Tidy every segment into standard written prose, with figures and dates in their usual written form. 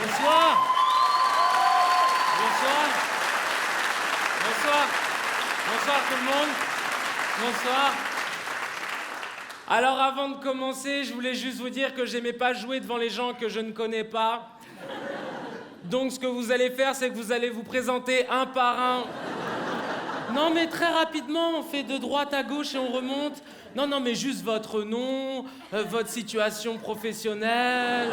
Bonsoir. Bonsoir. Bonsoir. Bonsoir tout le monde. Bonsoir. Alors avant de commencer, je voulais juste vous dire que j'aimais pas jouer devant les gens que je ne connais pas. Donc ce que vous allez faire, c'est que vous allez vous présenter un par un. Non mais très rapidement, on fait de droite à gauche et on remonte. Non mais juste votre nom, votre situation professionnelle.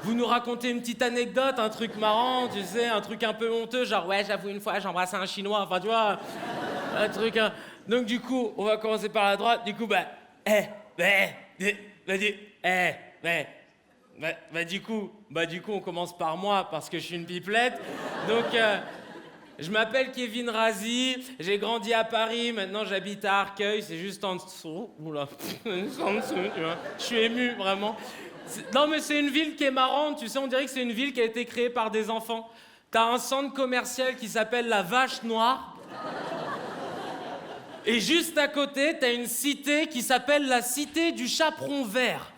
Vous nous racontez une petite anecdote, un truc marrant, tu sais, un truc un peu honteux, genre ouais, j'avoue une fois j'ai embrassé un Chinois, enfin tu vois, un truc. Donc du coup, on va commencer par la droite. Du coup du coup, on commence par moi parce que je suis une pipelette. Donc je m'appelle Kevin Razi, j'ai grandi à Paris, maintenant j'habite à Arcueil, c'est juste en dessous. Oula, c'est en dessous, tu vois. Je suis ému, vraiment. Non mais c'est une ville qui est marrante, tu sais, on dirait que c'est une ville qui a été créée par des enfants. T'as un centre commercial qui s'appelle la Vache Noire. Et juste à côté, t'as une cité qui s'appelle la Cité du Chaperon Vert.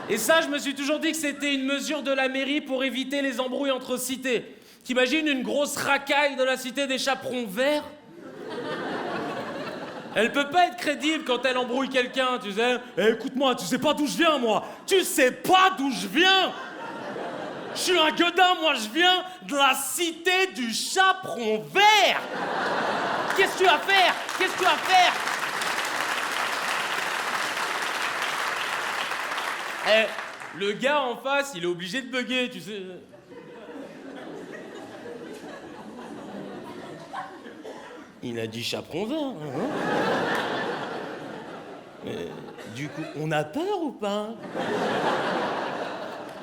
Et ça, je me suis toujours dit que c'était une mesure de la mairie pour éviter les embrouilles entre cités. T'imagines une grosse racaille de la Cité des Chaperons Verts? Elle peut pas être crédible quand elle embrouille quelqu'un, tu sais. Eh, écoute-moi, tu sais pas d'où je viens, moi. Tu sais pas d'où je viens. Je suis un gueudin, moi, je viens de la Cité du Chaperon Vert. Qu'est-ce que tu vas faire? Qu'est-ce que tu vas faire? Eh, le gars en face, il est obligé de bugger, tu sais. Il a dit chaperon vert, hein? Du coup, on a peur ou pas?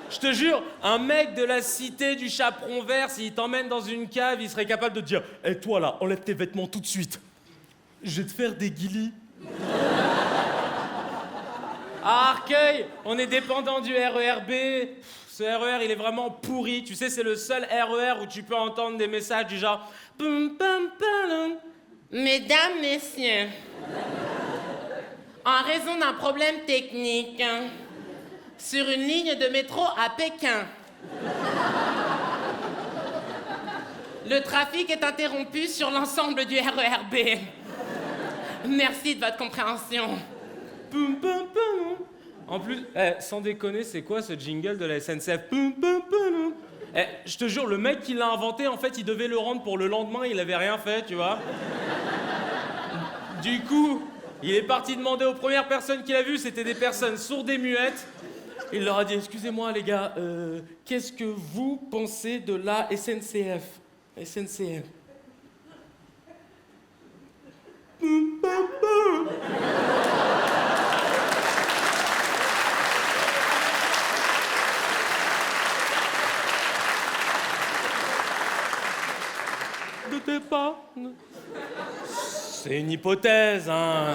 Je te jure, un mec de la Cité du Chaperon Vert, s'il t'emmène dans une cave, il serait capable de te dire « Eh, toi là, enlève tes vêtements tout de suite. Je vais te faire des guilis. » À Arcueil, on est dépendant du RERB. Ce RER, il est vraiment pourri. Tu sais, c'est le seul RER où tu peux entendre des messages du genre « Pum, pum, pum. Mesdames, messieurs, en raison d'un problème technique, sur une ligne de métro à Pékin, le trafic est interrompu sur l'ensemble du RERB. Merci de votre compréhension. » Poum, poum, poum. En plus, sans déconner, c'est quoi ce jingle de la SNCF? Poum, poum, poum. Je te jure, le mec qui l'a inventé, en fait, il devait le rendre pour le lendemain, il avait rien fait, tu vois. Du coup, il est parti demander aux premières personnes qu'il a vues, c'était des personnes sourdes et muettes. Il leur a dit, excusez-moi les gars, qu'est-ce que vous pensez de la SNCF? SNCF. Poum, poum, poum. Ne pas. C'est une hypothèse, hein.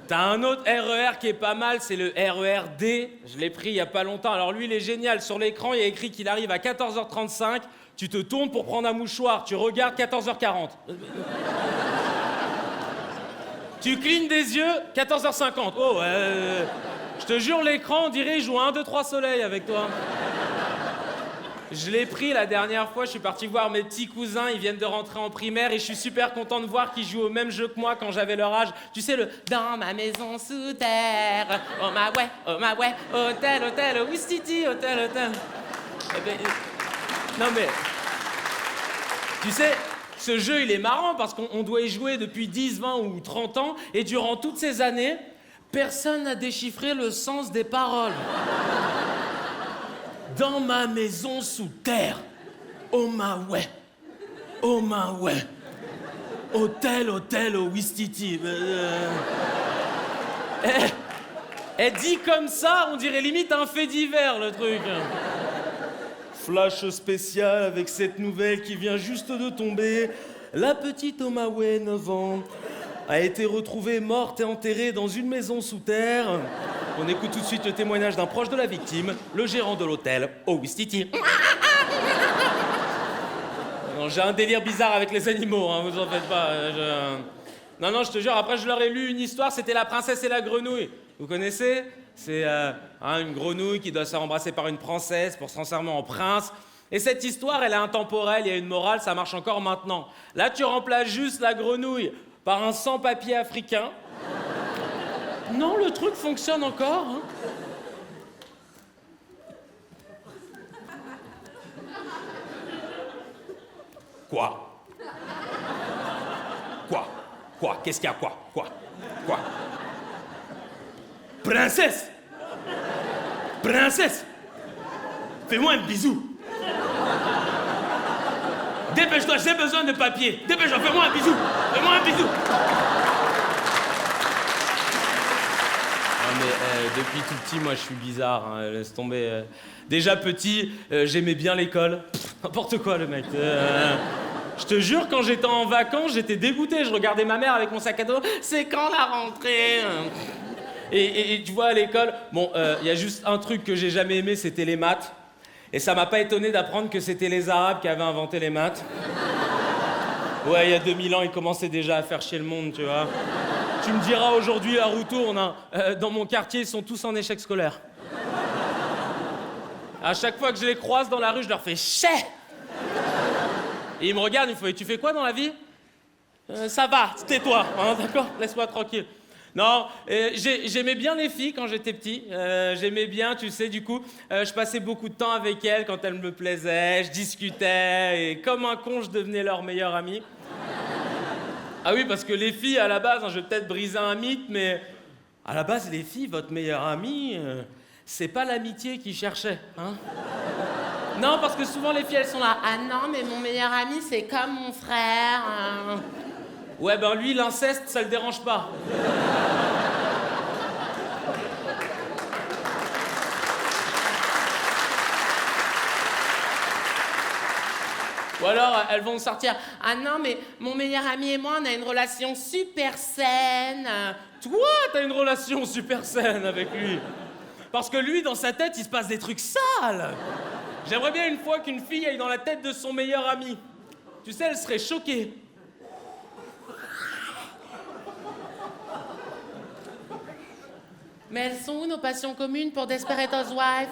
T'as un autre RER qui est pas mal, c'est le RERD. Je l'ai pris il y a pas longtemps. Alors lui, il est génial. Sur l'écran, il y a écrit qu'il arrive à 14h35. Tu te tournes pour prendre un mouchoir. Tu regardes 14h40. Tu clignes des yeux, 14h50. Oh, je te jure, l'écran, on dirait, il joue 1, 2, 3 soleils avec toi. Je l'ai pris la dernière fois, je suis parti voir mes petits cousins, ils viennent de rentrer en primaire et je suis super content de voir qu'ils jouent au même jeu que moi quand j'avais leur âge. Tu sais, le « Dans ma maison sous terre, oh ma ouais, hôtel, hôtel, Ouistiti, hôtel, hôtel. » Eh ben, non mais, tu sais, ce jeu il est marrant parce qu'on doit y jouer depuis 10, 20 ou 30 ans et durant toutes ces années, personne n'a déchiffré le sens des paroles. Dans ma maison sous terre, oh ma ouais, hôtel, hôtel, au Ouistiti. Dit comme ça, on dirait limite un fait divers, le truc. Flash spécial avec cette nouvelle qui vient juste de tomber. La petite Omawe, 9 ans, a été retrouvée morte et enterrée dans une maison sous terre. On écoute tout de suite le témoignage d'un proche de la victime, le gérant de l'hôtel, au Ouistiti. Non, j'ai un délire bizarre avec les animaux, hein, vous en faites pas. Non, je te jure, après je leur ai lu une histoire, c'était La princesse et la grenouille. Vous connaissez? C'est une grenouille qui doit se faire embrasser par une princesse pour se transformer en prince. Et cette histoire, elle est intemporelle, il y a une morale, ça marche encore maintenant. Là, tu remplaces juste la grenouille par un sans-papier africain. Non, le truc fonctionne encore. Hein. Quoi? Quoi? Qu'est-ce qu'il y a? Quoi? Princesse! Fais-moi un bisou! Dépêche-toi, j'ai besoin de papier! Dépêche-toi, fais-moi un bisou! Non mais depuis tout petit, moi je suis bizarre, hein, laisse tomber. Déjà petit, j'aimais bien l'école. N'importe quoi le mec. Je te jure, quand j'étais en vacances, j'étais dégoûté. Je regardais ma mère avec mon sac à dos. C'est quand la rentrée? Et tu vois, à l'école, bon, il y a juste un truc que j'ai jamais aimé, c'était les maths. Et ça m'a pas étonné d'apprendre que c'était les Arabes qui avaient inventé les maths. Ouais, il y a 2000 ans, ils commençaient déjà à faire chier le monde, tu vois. Tu me diras aujourd'hui, la roue tourne, hein. Dans mon quartier, ils sont tous en échec scolaire. À chaque fois que je les croise dans la rue, je leur fais « chais !» Et ils me regardent, ils me font « et tu fais quoi dans la vie ?»« Ça va, tais-toi, hein, d'accord? Laisse-moi tranquille. » Non, j'aimais bien les filles quand j'étais petit. J'aimais bien, tu sais, du coup, je passais beaucoup de temps avec elles quand elles me plaisaient, je discutais, et comme un con, je devenais leur meilleur ami. Ah oui, parce que les filles, à la base, hein, je vais peut-être briser un mythe, mais à la base, les filles, votre meilleur ami, c'est pas l'amitié qu'ils cherchaient, hein. Non, parce que souvent, les filles, elles sont là. Ah non, mais mon meilleur ami, c'est comme mon frère. Ouais, ben lui, l'inceste, ça le dérange pas. Ou alors, elles vont sortir. Ah non, mais mon meilleur ami et moi, on a une relation super saine. Toi, t'as une relation super saine avec lui. Parce que lui, dans sa tête, il se passe des trucs sales. J'aimerais bien une fois qu'une fille aille dans la tête de son meilleur ami. Tu sais, elle serait choquée. Mais elles sont où nos passions communes pour Desperate Housewives?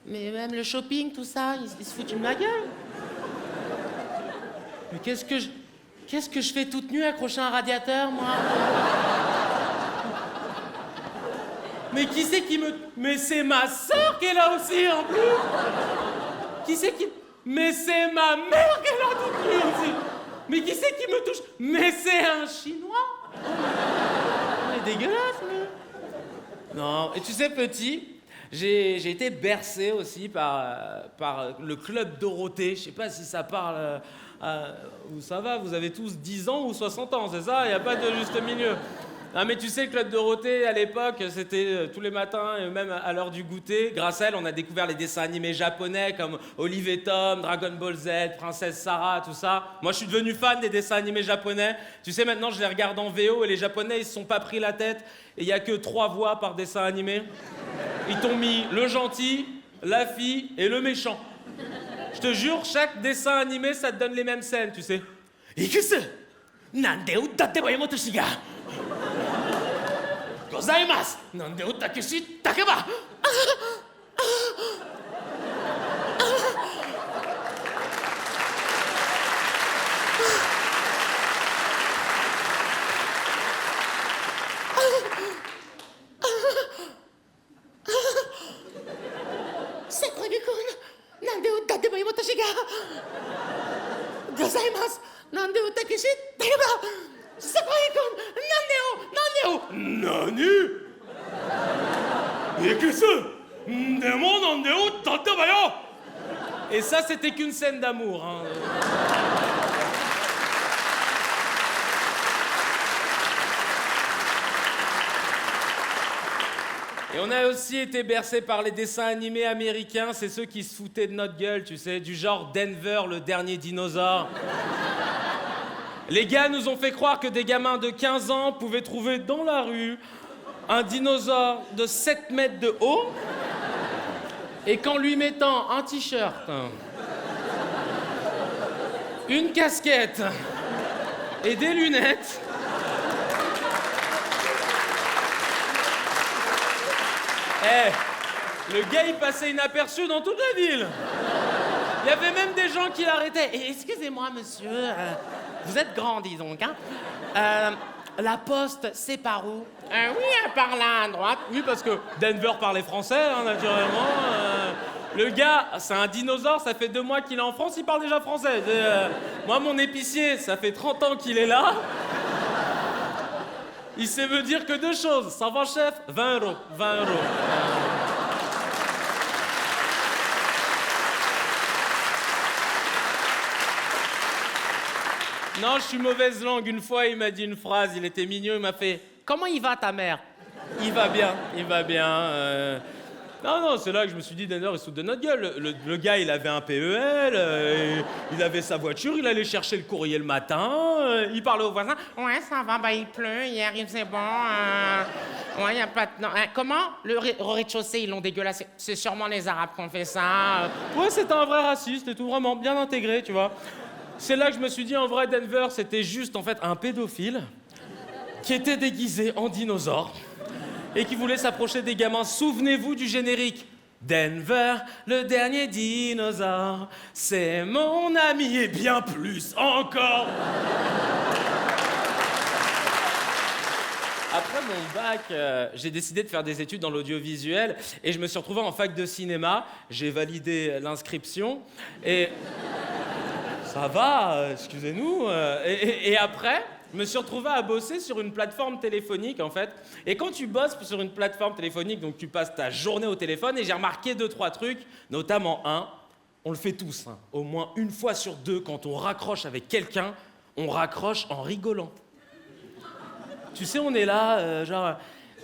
Mais même le shopping, tout ça, ils se foutent de ma gueule. Mais qu'est-ce que je fais toute nue accrochée à un radiateur, moi? Mais qui c'est qui me... Mais c'est ma sœur qui est là aussi, en plus. Qui c'est qui... Mais c'est ma mère qui est là toute nue aussi. Mais qui c'est qui me touche? Mais c'est un Chinois. C'est dégueulasse, mais... Non, et tu sais, petit, j'ai été bercé aussi par le Club Dorothée. Je sais pas si ça parle... où ça va, vous avez tous 10 ans ou 60 ans, c'est ça? Il n'y a pas de juste milieu. Ah mais tu sais, Club Dorothée, à l'époque, c'était tous les matins, et même à l'heure du goûter. Grâce à elle, on a découvert les dessins animés japonais comme Olive et Tom, Dragon Ball Z, Princesse Sarah, tout ça. Moi, je suis devenu fan des dessins animés japonais. Tu sais, maintenant, je les regarde en VO et les Japonais, ils se sont pas pris la tête. Et il y a que 3 voix par dessin animé. Ils t'ont mis le gentil, la fille et le méchant. Je te jure, chaque dessin animé, ça te donne les mêmes scènes, tu sais. Ikusu, nande utatte wa yomotoshi ga gozaimasu, nande utakeshi takeba. Et ça, c'était qu'une scène d'amour, hein. Et on a aussi été bercés par les dessins animés américains, c'est ceux qui se foutaient de notre gueule, tu sais, du genre Denver, le dernier dinosaure. Les gars nous ont fait croire que des gamins de 15 ans pouvaient trouver dans la rue un dinosaure de 7 mètres de haut et qu'en lui mettant un t-shirt, une casquette et des lunettes. Le gars, il passait inaperçu dans toute la ville. Il y avait même des gens qui l'arrêtaient. Et excusez-moi, monsieur, vous êtes grand, dis donc, hein. La poste, c'est par où? Oui, par là, à droite. Oui, parce que Denver parlait français, hein, naturellement. Le gars, c'est un dinosaure, ça fait 2 mois qu'il est en France, il parle déjà français. Moi, mon épicier, ça fait 30 ans qu'il est là. Il sait me dire que 2 choses. Ça va, chef? 20 euros. 20 euros. Non, je suis mauvaise langue. Une fois, il m'a dit une phrase, il était mignon, il m'a fait « Comment il va, ta mère ?» Il va bien, il va bien. Non, c'est là que je me suis dit, Denver, il se fout de notre gueule. Le gars, il avait un PEL, il avait sa voiture, il allait chercher le courrier le matin, il parlait aux voisins. « Ouais, ça va, il pleut, hier, il faisait bon, ouais, y a pas de... Non. Comment? Le rez-de-chaussée, ils l'ont dégueulassé. C'est sûrement les Arabes qui ont fait ça. Ouais, c'était un vrai raciste et tout, vraiment bien intégré, tu vois. C'est là que je me suis dit, en vrai, Denver, c'était juste, en fait, un pédophile qui était déguisé en dinosaure et qui voulait s'approcher des gamins. Souvenez-vous du générique. Denver, le dernier dinosaure, c'est mon ami et bien plus encore. Après mon bac, j'ai décidé de faire des études dans l'audiovisuel et je me suis retrouvé en fac de cinéma. J'ai validé l'inscription et... Ça va, excusez-nous. Et après, je me suis retrouvé à bosser sur une plateforme téléphonique, en fait. Et quand tu bosses sur une plateforme téléphonique, donc tu passes ta journée au téléphone, et j'ai remarqué 2-3 trucs, notamment un, on le fait tous, hein, au moins une fois sur 2, quand on raccroche avec quelqu'un, on raccroche en rigolant. Tu sais, on est là, genre,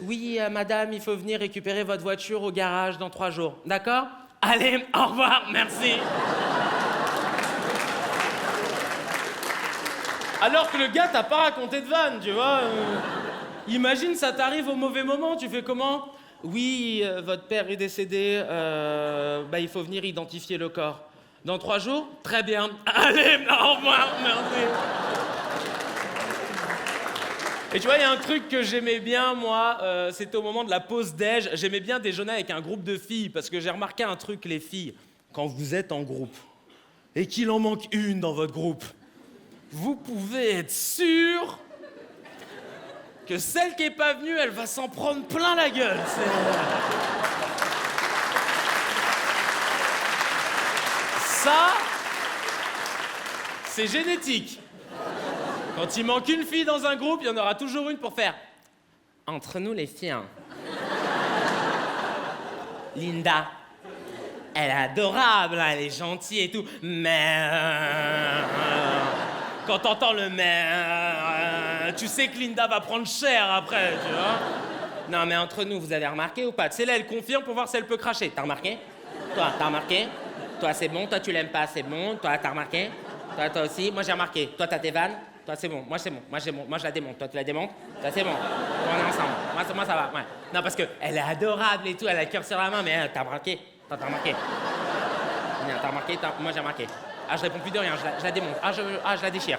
oui, madame, il faut venir récupérer votre voiture au garage dans 3 jours. D'accord? Allez, au revoir, merci. Alors que le gars t'a pas raconté de vanne, tu vois. Imagine, ça t'arrive au mauvais moment, tu fais comment? Oui, votre père est décédé, il faut venir identifier le corps. Dans 3 jours? Très bien. Allez, au revoir, merci. Et tu vois, il y a un truc que j'aimais bien, moi, c'était au moment de la pause déj. J'aimais bien déjeuner avec un groupe de filles, parce que j'ai remarqué un truc, les filles, quand vous êtes en groupe, et qu'il en manque une dans votre groupe, vous pouvez être sûr que celle qui est pas venue, elle va s'en prendre plein la gueule. Ça, c'est génétique. Quand il manque une fille dans un groupe, il y en aura toujours une pour faire « Entre nous les filles, hein. Linda, elle est adorable, elle est gentille et tout, mais... Quand t'entends le mais, tu sais que Linda va prendre cher après, tu vois. Non, mais entre nous, vous avez remarqué ou pas? Tu sais, là, elle confirme pour voir si elle peut cracher. T'as remarqué? Toi, t'as remarqué? Toi, c'est bon. Toi, tu l'aimes pas, c'est bon. Toi, t'as remarqué? Toi aussi. Moi, j'ai remarqué. Toi, t'as tes vannes. Toi, c'est bon. Moi, c'est bon. Moi, je la démonte. Toi, tu la démontes. Toi, c'est bon. Toi, on est ensemble. Moi, ça va. Ouais. Non, parce qu'elle est adorable et tout. Elle a le cœur sur la main, mais t'as remarqué? Toi, t'as remarqué? Non, t'as remarqué? Moi, j'ai remarqué. Ah, je réponds plus de rien, je la démonte. Je la déchire.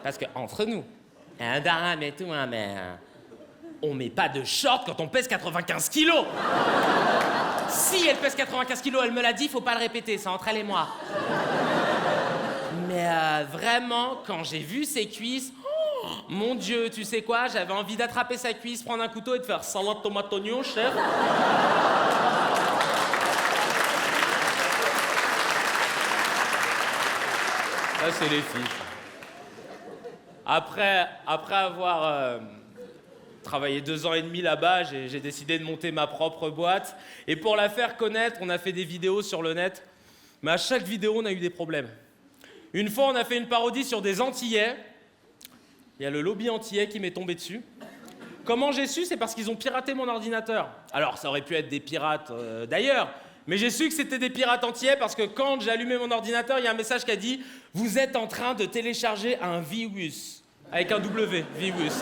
Parce que entre nous, un daram et tout, hein, mais on met pas de short quand on pèse 95 kilos. Si elle pèse 95 kilos, elle me l'a dit, faut pas le répéter, c'est entre elle et moi. Mais vraiment, quand j'ai vu ses cuisses, oh, mon Dieu, tu sais quoi, j'avais envie d'attraper sa cuisse, prendre un couteau et de faire salade tomate oignon, chef. Ça, c'est les filles. Après avoir travaillé 2 ans et demi là-bas, j'ai décidé de monter ma propre boîte. Et pour la faire connaître, on a fait des vidéos sur le net. Mais à chaque vidéo, on a eu des problèmes. Une fois, on a fait une parodie sur des Antillais. Il y a le lobby antillais qui m'est tombé dessus. Comment j'ai su? C'est parce qu'ils ont piraté mon ordinateur. Alors, ça aurait pu être des pirates d'ailleurs. Mais j'ai su que c'était des pirates antillais parce que quand j'ai allumé mon ordinateur, il y a un message qui a dit « Vous êtes en train de télécharger un virus ». Avec un W, virus.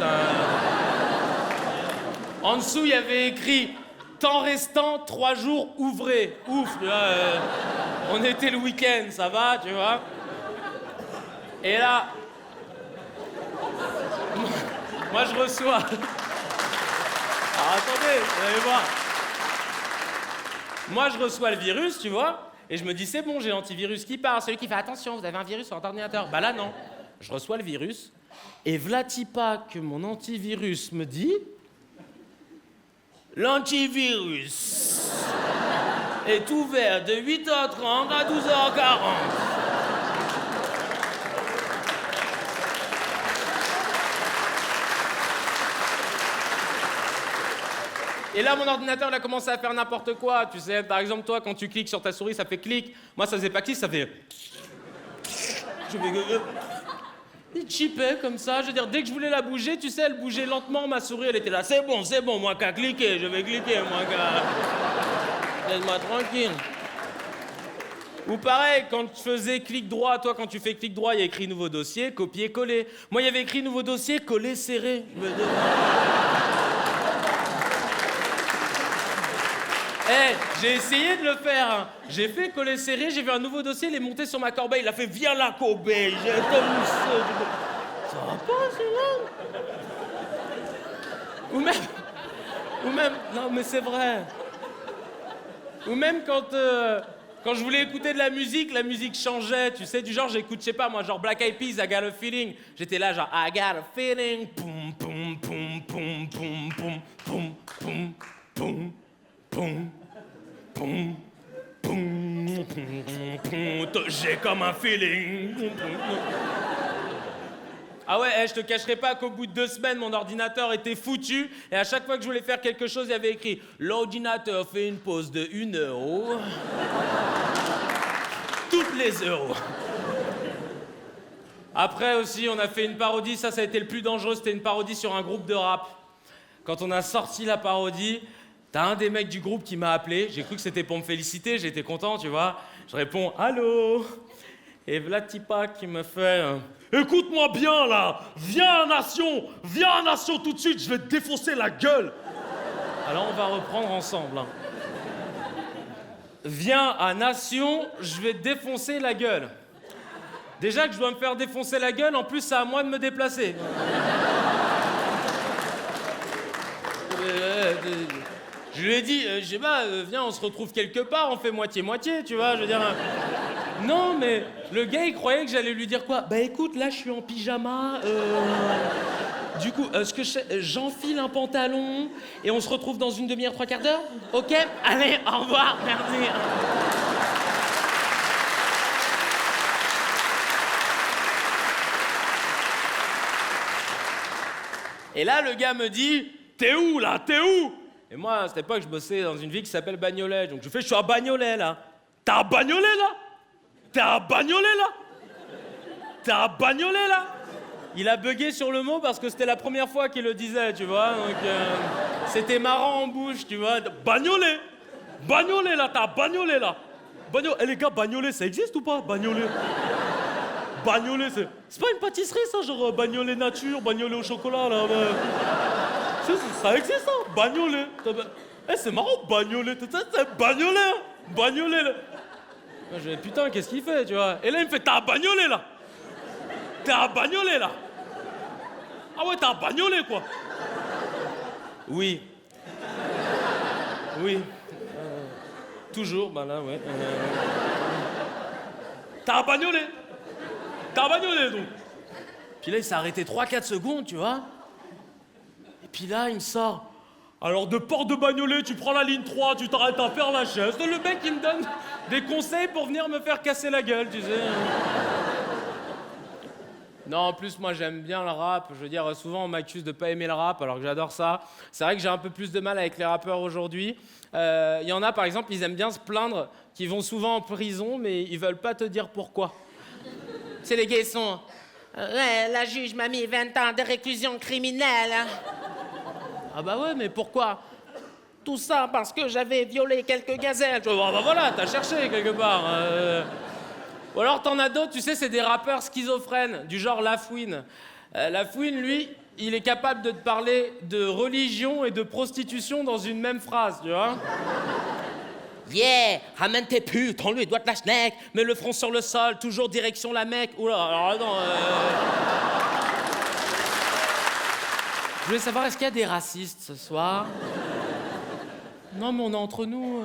En dessous, il y avait écrit « Temps restant, 3 jours ouvrés ». Ouf, on était le week-end, ça va, tu vois. Et là, moi je reçois... Alors attendez, vous allez voir. Moi je reçois le virus, tu vois, et je me dis c'est bon, j'ai l'antivirus qui part, celui qui fait attention, vous avez un virus sur votre ordinateur. Bah là non, je reçois le virus, et v'là-t-il pas que mon antivirus me dit... L'antivirus est ouvert de 8h30 à 12h40. Et là, mon ordinateur, il a commencé à faire n'importe quoi. Tu sais, par exemple, toi, quand tu cliques sur ta souris, ça fait clic. Moi, ça faisait pas clic, ça fait... Je fais... Il chipait comme ça. Je veux dire, dès que je voulais la bouger, tu sais, elle bougeait lentement. Ma souris, elle était là. C'est bon, moi qu'à cliquer. Je vais cliquer, moi qu'à... Laisse-moi tranquille. Ou pareil, quand je faisais clic droit, toi, quand tu fais clic droit, il y a écrit nouveau dossier, copier-coller. Moi, il y avait écrit nouveau dossier, coller-serrer. Je me dis... j'ai essayé de le faire. Hein. J'ai fait coller serré, j'ai vu un nouveau dossier, il est monté sur ma corbeille. Il a fait viens là, corbeille. J'ai été mousseux. Ça va pas, c'est vrai. Ou même. Non, mais c'est vrai. Ou même quand je voulais écouter de la musique changeait. Tu sais, du genre, j'écoute, je sais pas, moi, genre Black Eyed Peas, I got a feeling. J'étais là, genre, I got a feeling. Poum, poum, poum, poum, poum, poum, poum, poum, poum. Poum, poum, poum, poum, j'ai comme un feeling. Ah ouais, je te cacherai pas qu'au bout de 2 semaines, mon ordinateur était foutu. Et à chaque fois que je voulais faire quelque chose, il y avait écrit « L'ordinateur fait une pause de 1 euro. » Toutes les euros. Après aussi, on a fait une parodie. Ça a été le plus dangereux. C'était une parodie sur un groupe de rap. Quand on a sorti la parodie... T'as un des mecs du groupe qui m'a appelé, j'ai cru que c'était pour me féliciter, j'étais content, tu vois. Je réponds « Allô ?» Et v'là Tipa qui me fait écoute-moi bien, là. Viens à Nation tout de suite, je vais te défoncer la gueule. » Alors, on va reprendre ensemble. Hein. Viens à Nation, je vais te défoncer la gueule. Déjà que je dois me faire défoncer la gueule, en plus, c'est à moi de me déplacer. Je lui ai dit, je sais pas, viens, on se retrouve quelque part, on fait moitié-moitié, tu vois, je veux dire... Non, mais le gars, il croyait que j'allais lui dire quoi? Bah écoute, là, je suis en pyjama, du coup, ce que je fais, j'enfile un pantalon, et on se retrouve dans une demi-heure, 3/4 d'heure? Ok? Allez, au revoir, merci. Et là, le gars me dit, t'es où, là? T'es où? Et moi, à cette époque, je bossais dans une ville qui s'appelle Bagnolet. Donc je suis à Bagnolet, là. T'es à Bagnolet, là? T'es à Bagnolet, là? T'es à Bagnolet, là? Il a bugué sur le mot parce que c'était la première fois qu'il le disait, tu vois. Donc c'était marrant en bouche, tu vois. Bagnolet! Bagnolet, là, t'es à Bagnolet, là. Eh les gars, Bagnolet, ça existe ou pas? Bagnolet. Bagnolet, c'est pas une pâtisserie, ça, genre Bagnolet nature, Bagnolet au chocolat, là. Ça existe, hein, Bagnolet. C'est marrant, Bagnolet. C'est Bagnolet, hein. Bagnolet, là. Moi, je dis, putain, qu'est-ce qu'il fait, tu vois? Et là, il me fait, t'es à Bagnolet, là. T'es à Bagnolet, là. Ah ouais, t'es à Bagnolet, quoi. Oui. Oui. Toujours, bah là, ouais. T'es à Bagnolet. T'es à Bagnolet, donc. Puis là, il s'est arrêté 3-4 secondes, tu vois. Et puis là, il me sort. Alors, de Porte de Bagnolet, tu prends la ligne 3, tu t'arrêtes à faire la chaise. Le mec, il me donne des conseils pour venir me faire casser la gueule, tu sais. Non, en plus, moi, j'aime bien le rap. Je veux dire, souvent, on m'accuse de pas aimer le rap, alors que j'adore ça. C'est vrai que j'ai un peu plus de mal avec les rappeurs aujourd'hui. Il y en a, par exemple, ils aiment bien se plaindre qu'ils vont souvent en prison, mais ils veulent pas te dire pourquoi. C'est les gars, ils sont... Ouais, la juge m'a mis 20 ans de réclusion criminelle. Ah bah ouais, mais pourquoi? Tout ça parce que j'avais violé quelques gazelles. Ah bah voilà, t'as cherché quelque part. Ou alors t'en as d'autres, tu sais, c'est des rappeurs schizophrènes, du genre Lafouine. Lafouine, lui, il est capable de te parler de religion et de prostitution dans une même phrase, tu vois. Yeah, ramène tes putes, on lui doit la schneck, mets le front sur le sol, toujours direction la Mecque. Oula, alors non. Je voulais savoir, est-ce qu'il y a des racistes ce soir? Non, mais on est entre nous.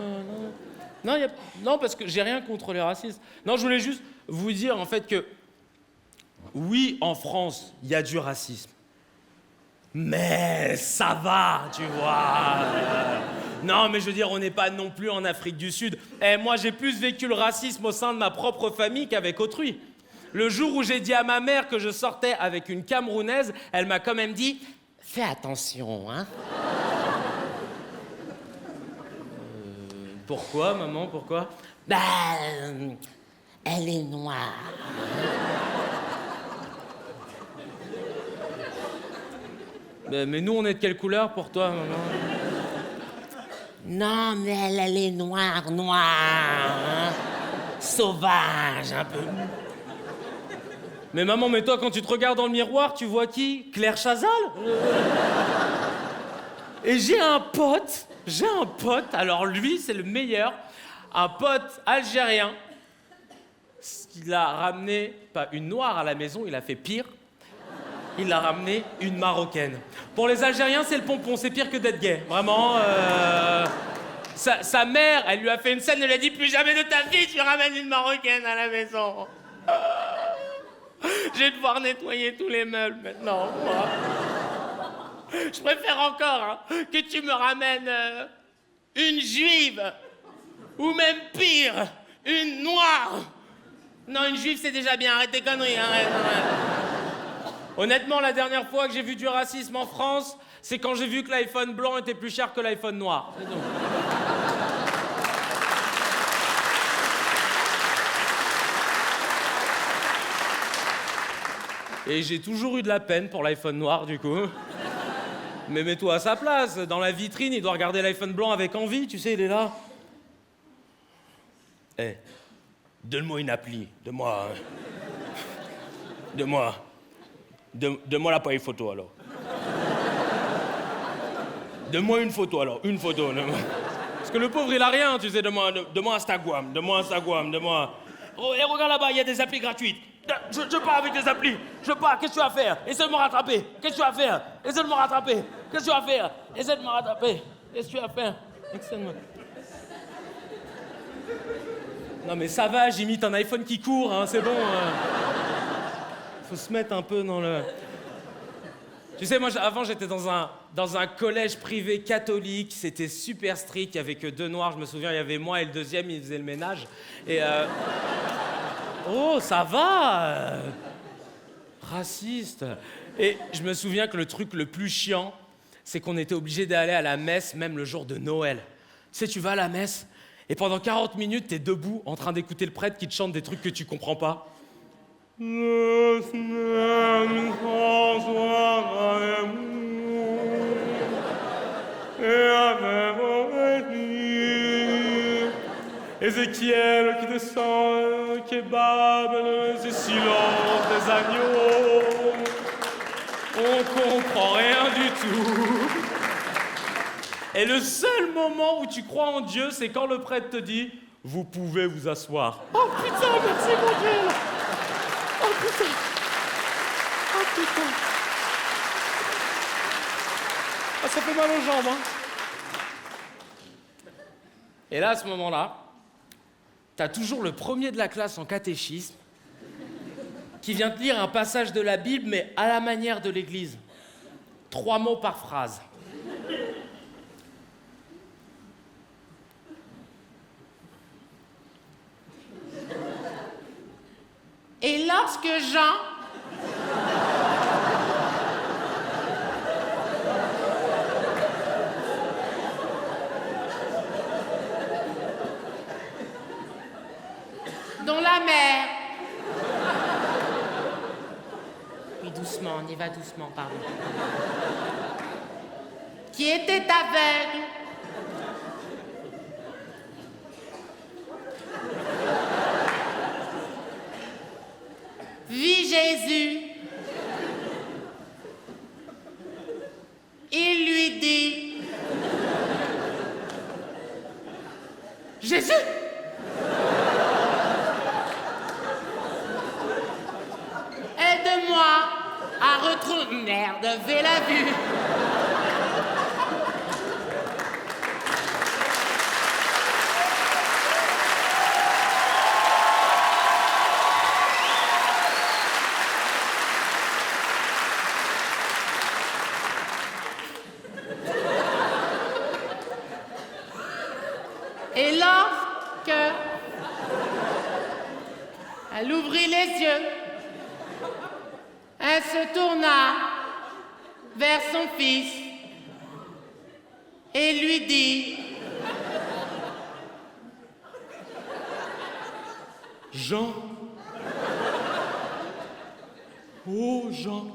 Non. Non, parce que j'ai rien contre les racistes. Non, je voulais juste vous dire en fait que oui, en France, il y a du racisme. Mais ça va, tu vois. Non, mais je veux dire, on n'est pas non plus en Afrique du Sud. Et moi, j'ai plus vécu le racisme au sein de ma propre famille qu'avec autrui. Le jour où j'ai dit à ma mère que je sortais avec une Camerounaise, elle m'a quand même dit « Fais attention, hein ?» Pourquoi, maman, pourquoi? Bah, elle est noire. Mais nous, on est de quelle couleur pour toi, maman? Non, mais elle est noire, hein? Sauvage, un peu. Mais maman, mais toi, quand tu te regardes dans le miroir, tu vois qui? Claire Chazal? Et j'ai un pote, alors lui, c'est le meilleur, un pote algérien. Il a ramené, pas une noire à la maison, il a fait pire. Il a ramené une Marocaine. Pour les Algériens, c'est le pompon, c'est pire que d'être gay. Vraiment, sa mère, elle lui a fait une scène, elle lui a dit « Plus jamais de ta vie, tu ramènes une Marocaine à la maison. » Je vais devoir nettoyer tous les meubles maintenant, moi. Je préfère encore que tu me ramènes une juive, ou même pire, une noire. Non, une juive, c'est déjà bien, arrête tes conneries, arrête. Honnêtement, la dernière fois que j'ai vu du racisme en France, c'est quand j'ai vu que l'iPhone blanc était plus cher que l'iPhone noir. C'est tout. Et j'ai toujours eu de la peine pour l'iPhone noir, du coup. Mais mets-toi à sa place. Dans la vitrine, il doit regarder l'iPhone blanc avec envie, tu sais, il est là. Eh, donne-moi une appli. Donne-moi l'appareil photo, alors. Donne-moi une photo, alors. Une photo. Parce que le pauvre, il a rien, tu sais. Donne-moi Instagram. Oh, et regarde là-bas, il y a des applis gratuites. Je pars avec des applis. Je pars. Qu'est-ce que tu vas faire? Essaie de me rattraper. Qu'est-ce que tu vas faire? Essaie de me rattraper. Qu'est-ce que tu vas faire? Essaie de me rattraper. Qu'est-ce que tu vas faire? Excellent. Non, mais ça va, j'imite un iPhone qui court, hein, c'est bon. Faut se mettre un peu dans le... Tu sais, moi, avant, j'étais dans un collège privé catholique. C'était super strict. Il y avait que 2 noirs. Je me souviens, il y avait moi et le deuxième, il faisait le ménage. Et... Oh, ça va Raciste. Et je me souviens que le truc le plus chiant, c'est qu'on était obligé d'aller à la messe, même le jour de Noël. Tu sais, tu vas à la messe, et pendant 40 minutes, t'es debout, en train d'écouter le prêtre qui te chante des trucs que tu comprends pas. Ézéchiel qui descend, kebab, le silence des agneaux. On comprend rien du tout. Et le seul moment où tu crois en Dieu, c'est quand le prêtre te dit « Vous pouvez vous asseoir ». Oh putain, merci mon Dieu. Oh putain. Oh putain. Ah, ça fait mal aux jambes, hein. Et là, à ce moment-là, t'as toujours le premier de la classe en catéchisme qui vient te lire un passage de la Bible, mais à la manière de l'Église. 3 mots par phrase. Et lorsque Jean... dont la mère... Oui, doucement, on y va doucement, pardon. Qui était aveugle. Vit Jésus. Il lui dit... Jésus, à retrouver... Merde, fais la vue. Et lorsque elle ouvrit les yeux, elle se tourna vers son fils et lui dit: Jean. Oh, Jean.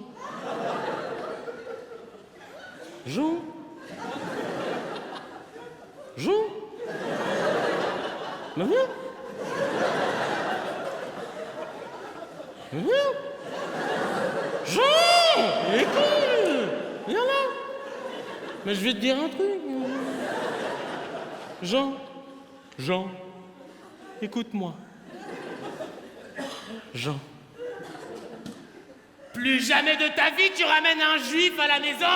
Jean. Jean. Mais viens. Mais viens. Jean. Écoute. Viens là. Mais je vais te dire un truc. Jean. Jean. Écoute-moi. Jean. plus jamais de ta vie tu ramènes un juif à la maison.